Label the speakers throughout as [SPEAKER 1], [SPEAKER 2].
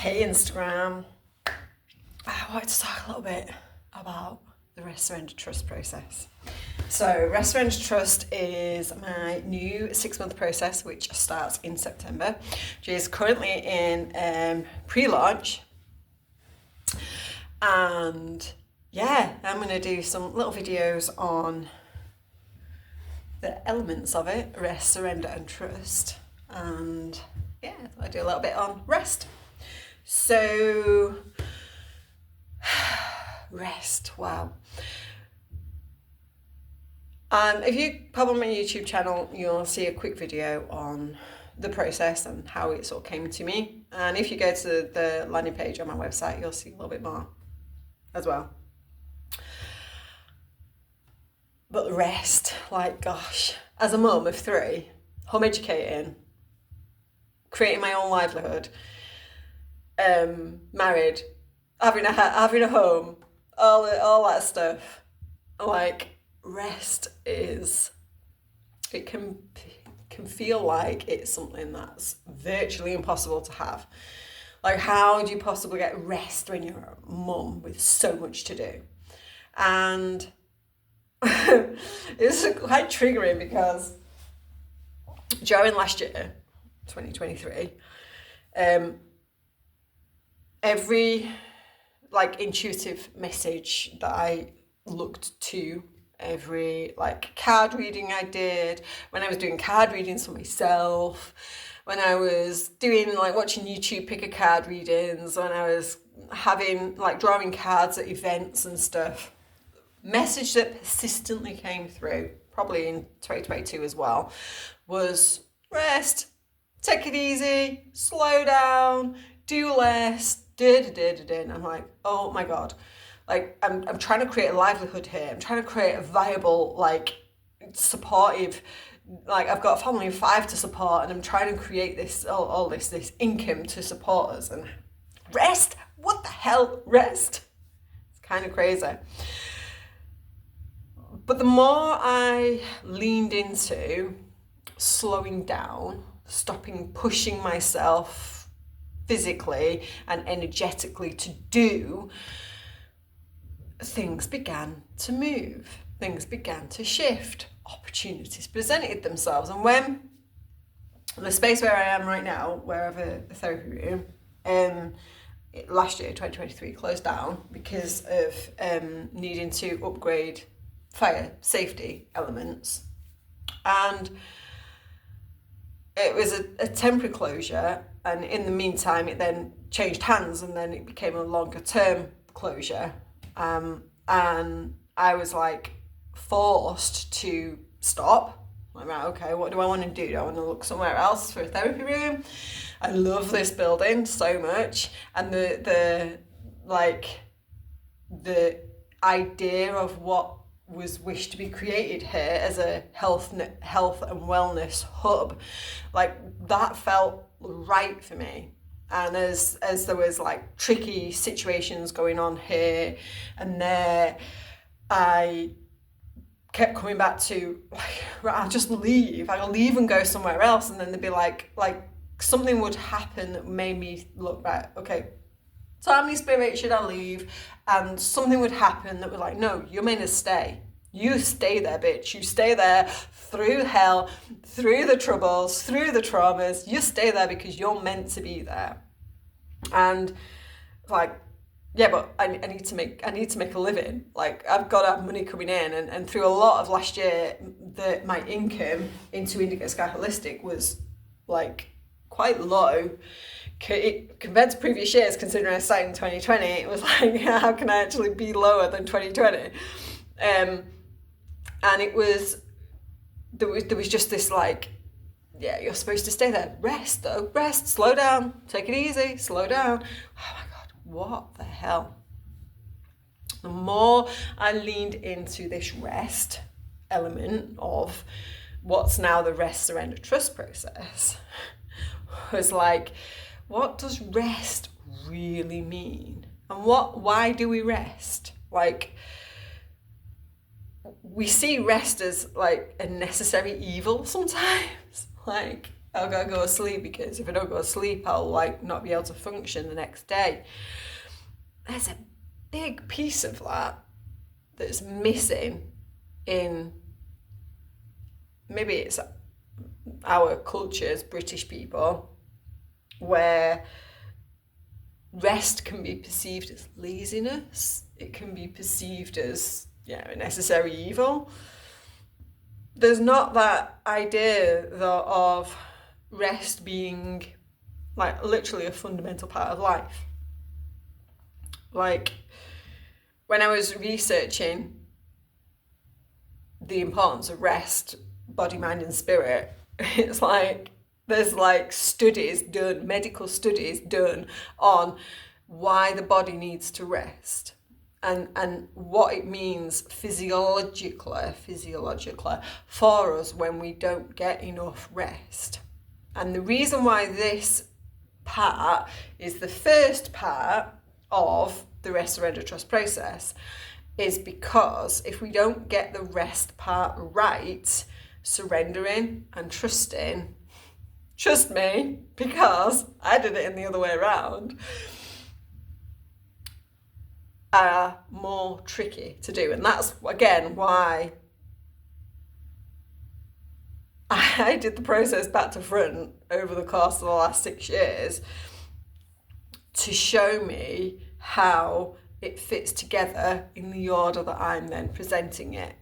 [SPEAKER 1] Hey Instagram, I wanted to talk a little bit about the Rest, Surrender, Trust process. So Rest, Surrender, Trust is my new 6-month process which starts in September, which is currently in pre-launch. And yeah, I'm going to do some little videos on the elements of it, rest, surrender and trust. And yeah, I do a little bit on rest. So, rest, wow. If you pop on my YouTube channel, you'll see a quick video on the process and how it sort of came to me. And if you go to the landing page on my website, you'll see a little bit more as well. But the rest, like gosh, as a mum of 3, home educating, creating my own livelihood, married, having a home, all that stuff. Like rest is, it can feel like it's something that's virtually impossible to have. Like how do you possibly get rest when you're a mum with so much to do? And it's quite triggering because during last year, 2023, every like intuitive message that I looked to, every like card reading I did, when I was doing card readings for myself, when I was doing like watching YouTube pick a card readings, when I was having like drawing cards at events and stuff, message that persistently came through, probably in 2022 as well, was rest, take it easy, slow down, do less, and I'm like, oh my God, like I'm trying to create a livelihood here. I'm trying to create a viable, like supportive, like I've got a family of 5 to support, and I'm trying to create this all this income to support us. And rest, what the hell, rest? It's kind of crazy. But the more I leaned into slowing down, stopping pushing myself physically and energetically to do, things began to move, things began to shift, opportunities presented themselves. And when the space where I am right now, where I have a therapy room, last year 2023 closed down because of needing to upgrade fire safety elements, and it was a temporary closure, and in the meantime it then changed hands, and then it became a longer term closure, and I was like forced to stop. I'm like, right, okay, what do I want to do? Do I want to look somewhere else for a therapy room? I love this building so much, and the idea of what was wished to be created here as a health and wellness hub, like that felt right for me. And as there was like tricky situations going on here and there, I kept coming back to like, right, I'll leave and go somewhere else. And then there'd be like something would happen that made me look back, okay, Tommy Spirit, should I leave? And something would happen that was like, no, you're meant to stay. You stay there, bitch. You stay there through hell, through the troubles, through the traumas. You stay there because you're meant to be there. And like, yeah, but I need to make a living. Like I've got to have money coming in, and through a lot of last year, my income into Indigo Sky Holistic was like quite low compared to previous years. Considering I started in 2020, it was like, how can I actually be lower than 2020? And it was there was just this like, yeah, you're supposed to stay there. Rest though, rest, slow down, take it easy, slow down. Oh my God, what the hell? The more I leaned into this rest element of what's now the rest, surrender, trust process, was like, what does rest really mean? And why do we rest? Like, we see rest as like a necessary evil sometimes. Like, I've got to go to sleep, because if I don't go to sleep, I'll like not be able to function the next day. There's a big piece of that that's missing in, maybe it's our culture as British people, where rest can be perceived as laziness. It can be perceived as, a necessary evil. There's not that idea though of rest being like literally a fundamental part of life. Like when I was researching the importance of rest, body, mind and spirit, it's like there's like studies done, medical studies done on why the body needs to rest and what it means physiologically for us when we don't get enough rest. And the reason why this part is the first part of the rest, surrender, trust process is because if we don't get the rest part right, surrendering and trusting, trust me, because I did it in the other way around, are more tricky to do. And that's again why I did the process back to front over the course of the last 6 years to show me how it fits together in the order that I'm then presenting it.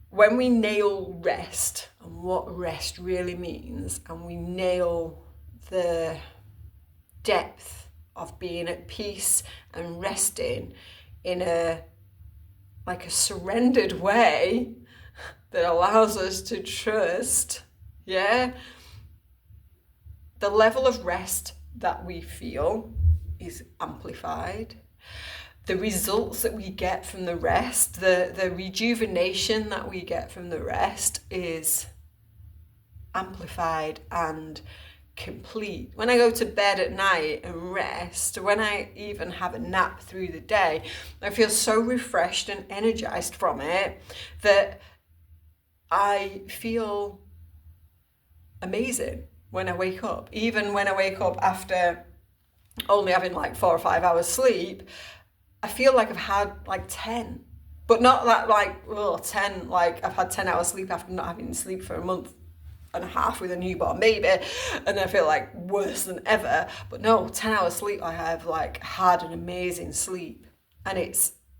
[SPEAKER 1] When we nail rest and what rest really means, and we nail the depth of being at peace and resting in a surrendered way that allows us to trust, the level of rest that we feel is amplified. The results that we get from the rest, the rejuvenation that we get from the rest is amplified and complete. When I go to bed at night and rest, when I even have a nap through the day, I feel so refreshed and energized from it that I feel amazing when I wake up. Even when I wake up after only having like 4 or 5 hours sleep, I feel like I've had like 10, but not that like 10, like I've had 10 hours sleep after not having sleep for a month and a half with a newborn baby, and I feel like worse than ever. But no, 10 hours sleep, I have like had an amazing sleep. And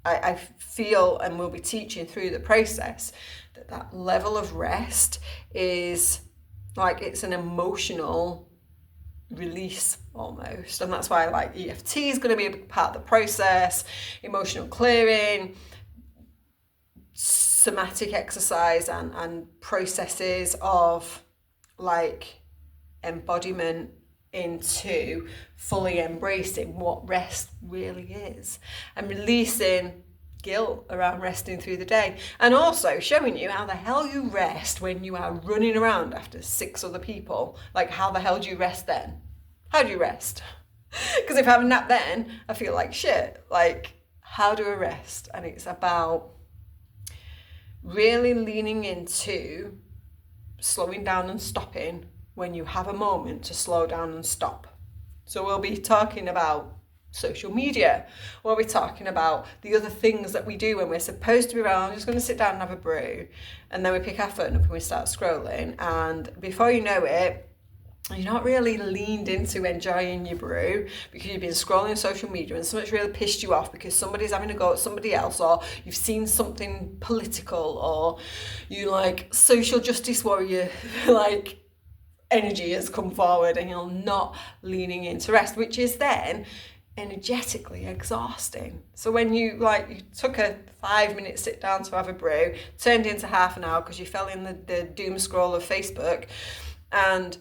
[SPEAKER 1] I feel, and we'll be teaching through the process, that level of rest is like, it's an emotional release almost. And that's why like EFT is going to be a big part of the process, emotional clearing, somatic exercise and processes of like embodiment into fully embracing what rest really is and releasing guilt around resting through the day, and also showing you how the hell you rest when you are running around after 6 other people. Like, how the hell do you rest then? How do you rest? Because if I have a nap then, I feel like shit. Like, how do I rest? And it's about really leaning into slowing down and stopping when you have a moment to slow down and stop. So we'll be talking about social media. We'll be talking about the other things that we do when we're supposed to be around. I'm just going to sit down and have a brew, and then we pick our phone up and we start scrolling, and before you know it, you're not really leaned into enjoying your brew because you've been scrolling social media and something's really pissed you off because somebody's having a go at somebody else, or you've seen something political, or you like social justice warrior like energy has come forward, and you're not leaning into rest, which is then energetically exhausting. So when you took a 5-minute sit down to have a brew, turned into half an hour because you fell in the doom scroll of Facebook, and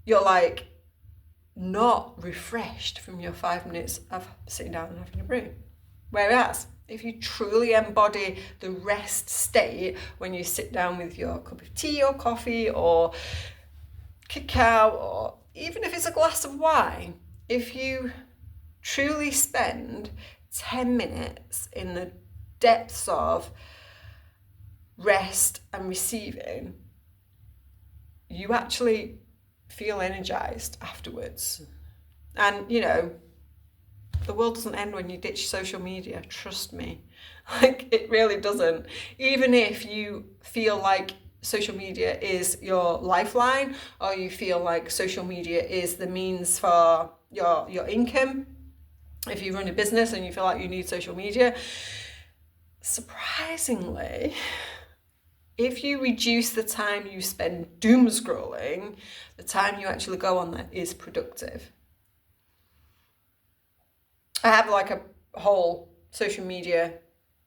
[SPEAKER 1] you're like not refreshed from your 5 minutes of sitting down and having a brew. Whereas if you truly embody the rest state when you sit down with your cup of tea or coffee or cacao, or even if it's a glass of wine, if you truly spend 10 minutes in the depths of rest and receiving, you actually feel energized afterwards. And, you know, the world doesn't end when you ditch social media, trust me. Like, it really doesn't. Even if you feel like social media is your lifeline, or you feel like social media is the means for your income, if you run a business and you feel like you need social media, surprisingly, if you reduce the time you spend doom scrolling, the time you actually go on there is productive. I have like a whole social media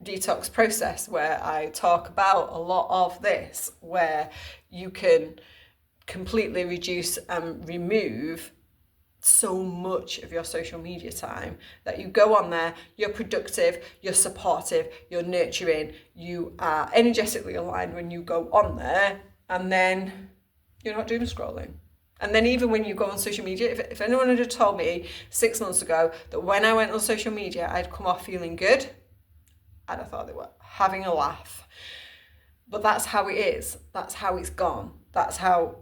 [SPEAKER 1] detox process where I talk about a lot of this, where you can completely reduce and remove so much of your social media time, that you go on there, you're productive, you're supportive, you're nurturing, you are energetically aligned when you go on there, and then you're not doom scrolling. And then even when you go on social media, if anyone had told me 6 months ago that when I went on social media I'd come off feeling good, I'd have thought they were having a laugh. But that's how it is. That's how it's gone. That's how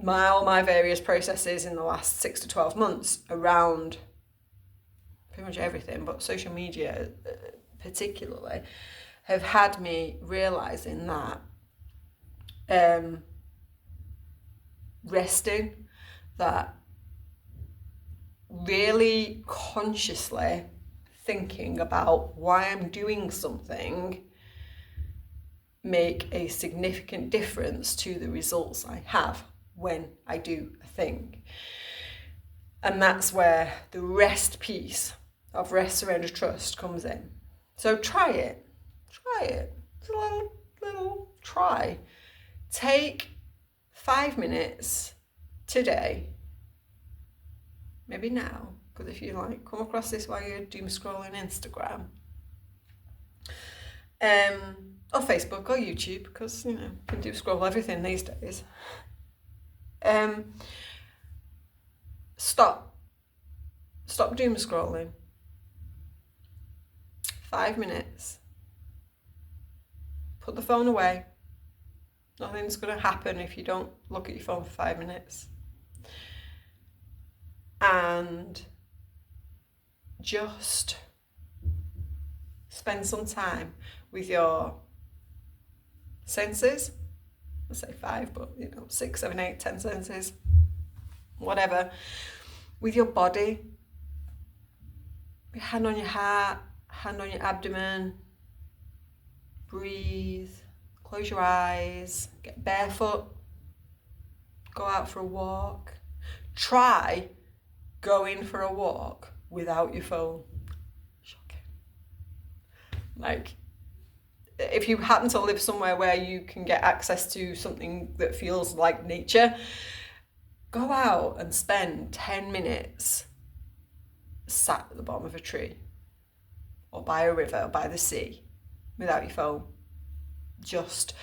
[SPEAKER 1] all my various processes in the last 6 to 12 months around pretty much everything, but social media particularly, have had me realising that resting, that really consciously thinking about why I'm doing something make a significant difference to the results I have when I do a thing. And that's where the rest piece of rest, surrender, trust comes in. So try it. It's a little try. Take 5 minutes today, maybe now, because if you like come across this while you're doom scrolling Instagram, or Facebook or YouTube, because you know you can doom scroll everything these days. Stop doom scrolling. 5 minutes. Put the phone away. Nothing's going to happen if you don't look at your phone for 5 minutes. And just spend some time with your senses. I say 5, but 6, 7, 8, 10 senses, whatever. With your body, hand on your heart, hand on your abdomen, breathe, close your eyes, get barefoot, go out for a walk. Try going for a walk without your phone. Shocking. Like, if you happen to live somewhere where you can get access to something that feels like nature, go out and spend 10 minutes sat at the bottom of a tree or by a river or by the sea without your phone. Just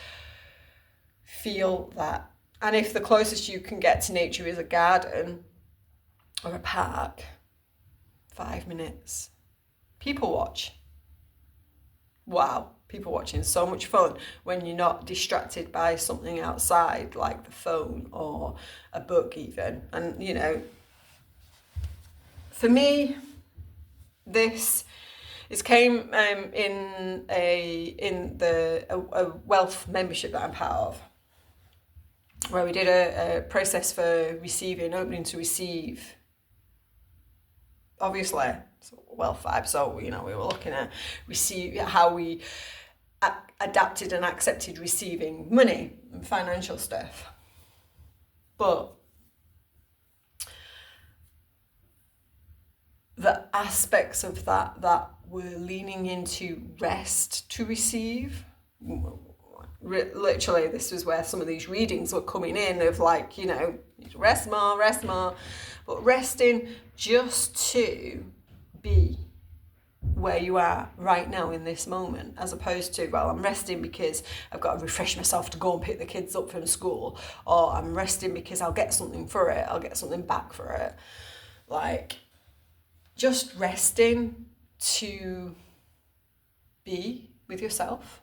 [SPEAKER 1] feel that. And if the closest you can get to nature is a garden or a park, 5 minutes. People watch. Wow, people watching, so much fun when you're not distracted by something outside like the phone or a book even. And for me, this came in a wealth membership that I'm part of, where we did a process for receiving, opening to receive. Obviously, it's wealth vibe, so we were looking at how we adapted and accepted receiving money and financial stuff. But the aspects of that were leaning into rest to receive. Literally, this was where some of these readings were coming in of like, rest more, but resting just to be where you are right now in this moment, as opposed to, well, I'm resting because I've got to refresh myself to go and pick the kids up from school, or I'm resting because I'll get something for it, I'll get something back for it. Like, just resting to be with yourself,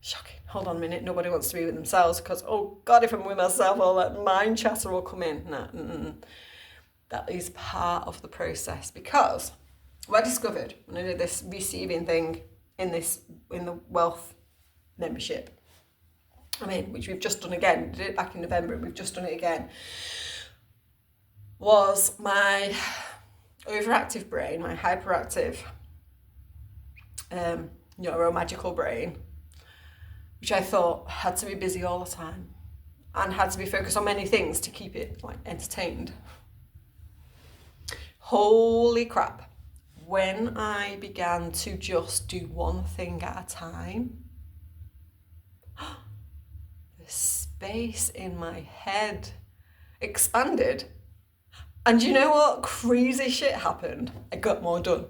[SPEAKER 1] Shocking. Hold on a minute. Nobody wants to be with themselves because, oh God, if I'm with myself, all that mind chatter will come in. No, that is part of the process, because what I discovered when I did this receiving thing in the wealth membership, which we've just done again, we did it back in November, and we've just done it again, was my overactive brain, my hyperactive neuromagical brain, which I thought had to be busy all the time and had to be focused on many things to keep it entertained. Holy crap. When I began to just do one thing at a time, the space in my head expanded. And you know what? Crazy shit happened. I got more done.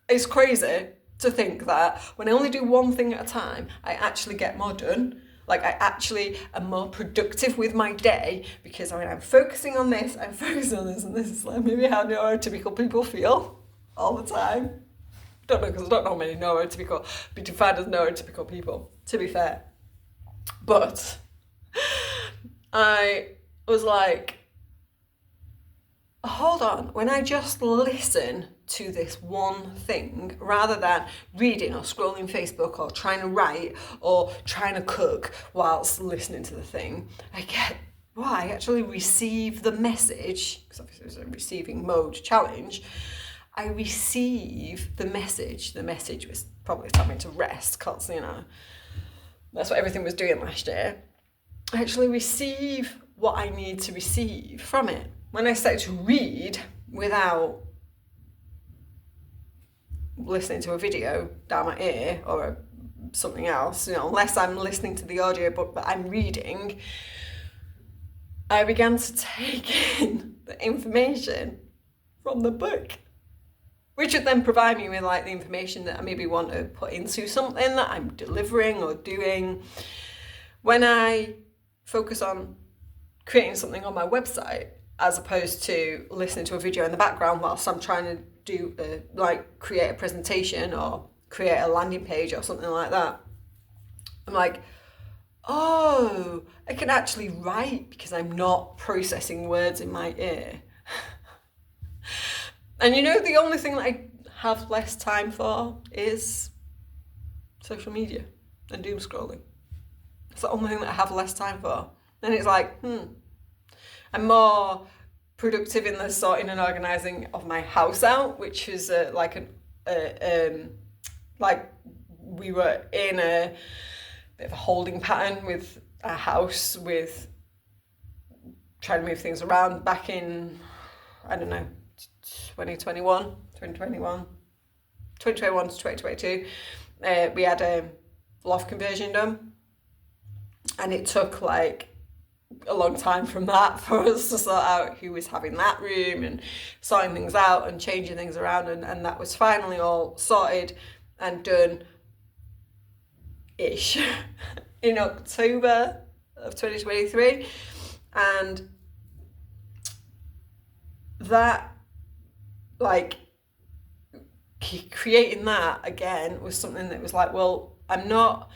[SPEAKER 1] It's crazy to think that when I only do one thing at a time, I actually get more done. I actually am more productive with my day, because I'm focusing on this, and this is maybe how neurotypical people feel all the time. Don't know, because I don't know many be defined as neurotypical people, to be fair. But I was like, hold on, when I just listen to this one thing, rather than reading or scrolling Facebook or trying to write or trying to cook whilst listening to the thing, I actually receive the message, because obviously it was a receiving mode challenge. I receive the message. The message was probably telling me to rest, because, that's what everything was doing last year. I actually receive what I need to receive from it. When I start to read without listening to a video down my ear or something else, unless I'm listening to the audiobook that I'm reading, I began to take in the information from the book, which would then provide me with the information that I maybe want to put into something that I'm delivering or doing. When I focus on creating something on my website, as opposed to listening to a video in the background whilst I'm trying to do create a presentation or create a landing page or something like that, I'm like, oh, I can actually write because I'm not processing words in my ear. And the only thing that I have less time for is social media and doom scrolling. It's the only thing that I have less time for. And it's I'm more productive in the sorting and organising of my house out, which is we were in a bit of a holding pattern with our house, with trying to move things around back in, 2021 to 2022. We had a loft conversion done, and it took a long time from that for us to sort out who was having that room and sorting things out and changing things around, and that was finally all sorted and done ish in October of 2023. And that creating that again was something that was I'm not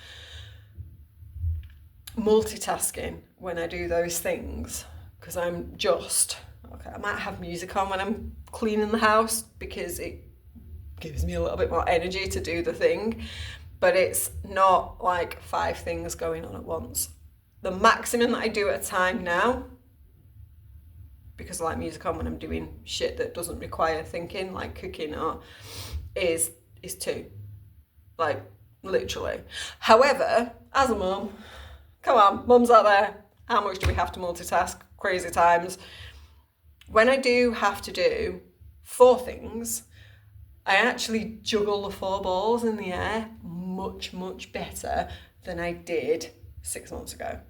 [SPEAKER 1] multitasking when I do those things, because I might have music on when I'm cleaning the house because it gives me a little bit more energy to do the thing, but it's not 5 things going on at once. The maximum that I do at a time now, because I like music on when I'm doing shit that doesn't require thinking, like cooking, is 2, literally. However, as a mum, come on, mums out there, how much do we have to multitask? Crazy times. When I do have to do 4 things, I actually juggle the 4 balls in the air much, much better than I did 6 months ago.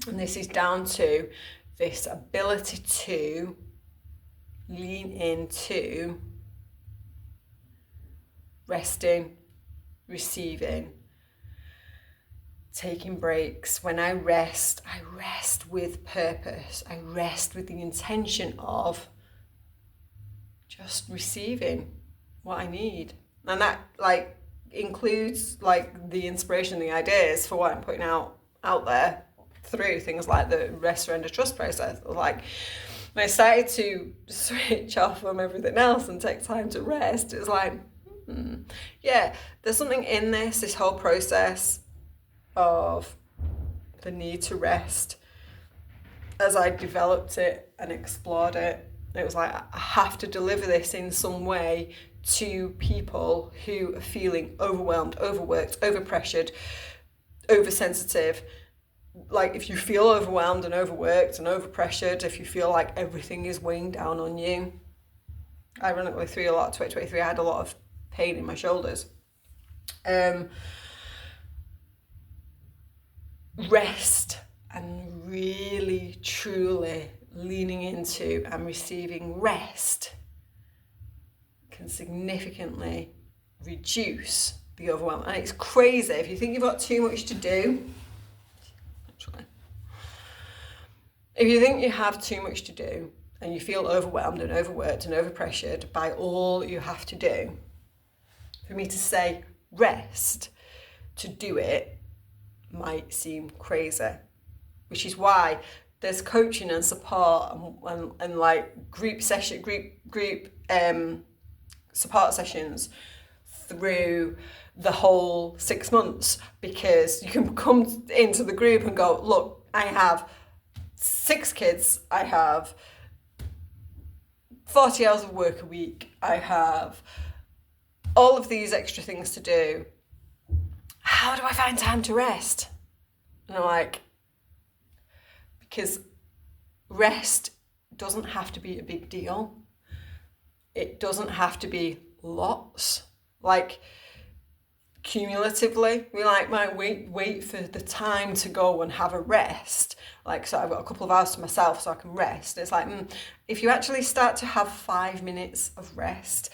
[SPEAKER 1] And this is down to this ability to lean into resting, receiving, taking breaks. When I rest with purpose. I rest with the intention of just receiving what I need. And that includes like the inspiration, the ideas for what I'm putting out there through things like the rest, surrender, trust process. Like when I started to switch off from everything else and take time to rest, it was like, yeah, there's something in this whole process of the need to rest. As I developed it and explored it, it was like, I have to deliver this in some way to people who are feeling overwhelmed, overworked, overpressured, oversensitive. Like if you feel overwhelmed and overworked and overpressured, if you feel like everything is weighing down on you, ironically through a lot of 2023, I had a lot of pain in my shoulders. Rest and really, truly leaning into and receiving rest can significantly reduce the overwhelm. And it's crazy if you think you've got too much to do. If you think you have too much to do and you feel overwhelmed and overworked and overpressured by all you have to do, for me to say rest, to do it, might seem crazy. Which is why there's coaching and support and like group support sessions through the whole 6 months, because you can come into the group and go, look, I have 6 kids, I have 40 hours of work a week, I have all of these extra things to do. How do I find time to rest? And I'm like, because rest doesn't have to be a big deal. It doesn't have to be lots. Like cumulatively, we like might wait for the time to go and have a rest. Like, so I've got a couple of hours to myself so I can rest. It's like, if you actually start to have 5 minutes of rest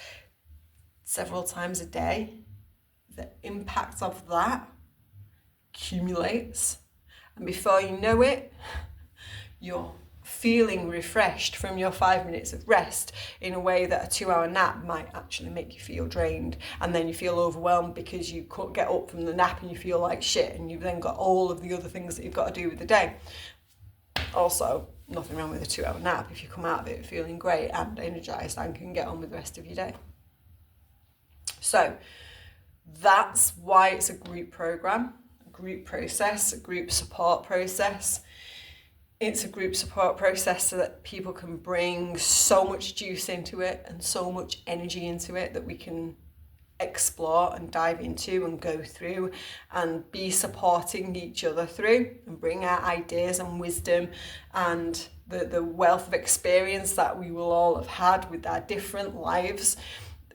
[SPEAKER 1] several times a day, the impact of that accumulates. And before you know it, you're feeling refreshed from your 5 minutes of rest in a way that a 2-hour nap might actually make you feel drained, and then you feel overwhelmed because you couldn't get up from the nap and you feel like shit, and you've then got all of the other things that you've got to do with the day. Also, nothing wrong with a 2-hour nap if you come out of it feeling great and energized and can get on with the rest of your day. So that's why it's a group program, a group process, a group support process. It's a group support process so that people can bring so much juice into it and so much energy into it that we can explore and dive into and go through and be supporting each other through and bring our ideas and wisdom and the wealth of experience that we will all have had with our different lives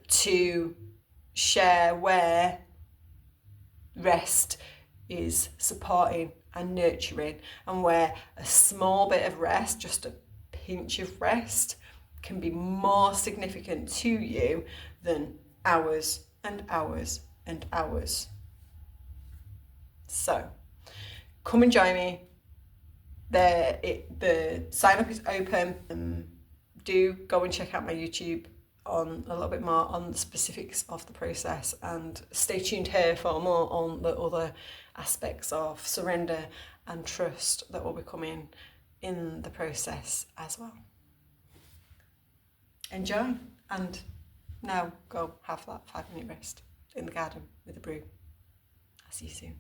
[SPEAKER 1] to share where rest is supporting and nurturing, and where a small bit of rest, just a pinch of rest, can be more significant to you than hours and hours and hours. So come and join me. The sign up is open. Do go and check out my YouTube on a little bit more on the specifics of the process, and stay tuned here for more on the other aspects of surrender and trust that will be coming in the process as well. Enjoy, and now go have that 5-minute rest in the garden with a brew. I'll see you soon.